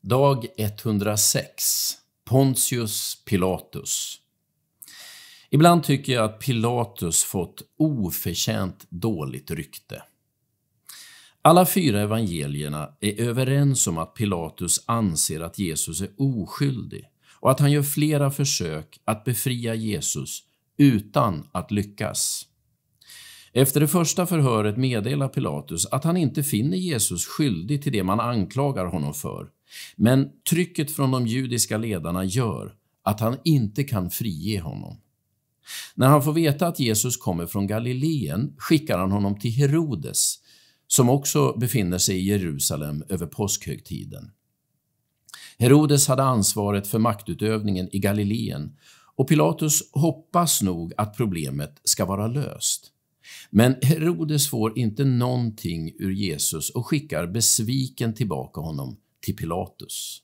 Dag 106. Pontius Pilatus. Ibland tycker jag att Pilatus fått oförtjänt dåligt rykte. Alla 4 evangelierna är överens om att Pilatus anser att Jesus är oskyldig och att han gör flera försök att befria Jesus utan att lyckas. Efter det första förhöret meddelar Pilatus att han inte finner Jesus skyldig till det man anklagar honom för. Men trycket från de judiska ledarna gör att han inte kan frige honom. När han får veta att Jesus kommer från Galileen skickar han honom till Herodes, som också befinner sig i Jerusalem över påskhögtiden. Herodes hade ansvaret för maktutövningen i Galileen och Pilatus hoppas nog att problemet ska vara löst. Men Herodes får inte någonting ur Jesus och skickar besviken tillbaka honom till Pilatus.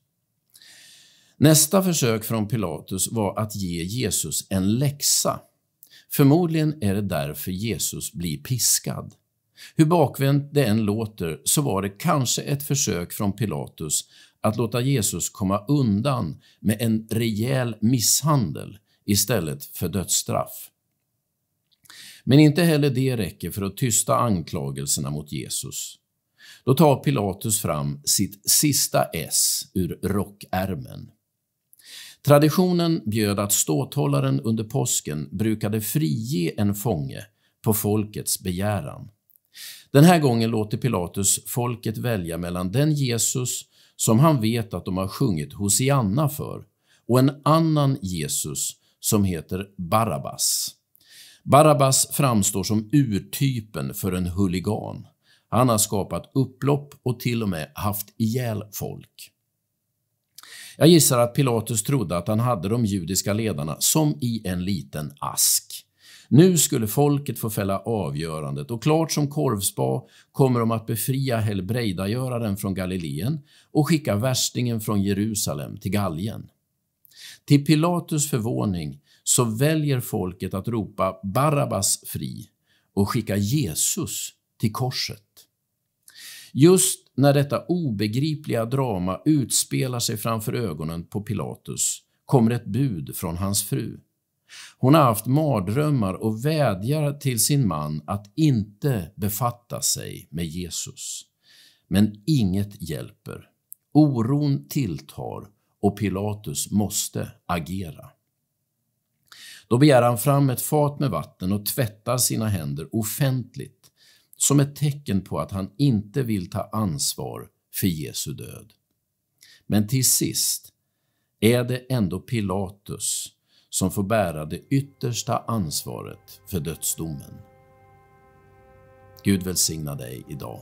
Nästa försök från Pilatus var att ge Jesus en läxa. Förmodligen är det därför Jesus blir piskad. Hur bakvänt det än låter så var det kanske ett försök från Pilatus att låta Jesus komma undan med en rejäl misshandel istället för dödsstraff. Men inte heller det räcker för att tysta anklagelserna mot Jesus. Då tar Pilatus fram sitt sista S ur rockärmen. Traditionen bjöd att ståthållaren under påsken brukade frige en fånge på folkets begäran. Den här gången låter Pilatus folket välja mellan den Jesus som han vet att de har sjungit Hosianna för och en annan Jesus som heter Barabbas. Barabbas framstår som urtypen för en huligan. Han har skapat upplopp och till och med haft ihjäl folk. Jag gissar att Pilatus trodde att han hade de judiska ledarna som i en liten ask. Nu skulle folket få fälla avgörandet och klart som korvspa kommer de att befria helbrägdagöraren från Galileen och skicka värstingen från Jerusalem till Gallien. Till Pilatus förvåning så väljer folket att ropa Barabbas fri och skicka Jesus till korset. Just när detta obegripliga drama utspelar sig framför ögonen på Pilatus kommer ett bud från hans fru. Hon har haft mardrömmar och vädjar till sin man att inte befatta sig med Jesus. Men inget hjälper. Oron tilltar och Pilatus måste agera. Då begär han fram ett fat med vatten och tvättar sina händer offentligt som ett tecken på att han inte vill ta ansvar för Jesu död. Men till sist är det ändå Pilatus som får bära det yttersta ansvaret för dödsdomen. Gud välsigna dig idag.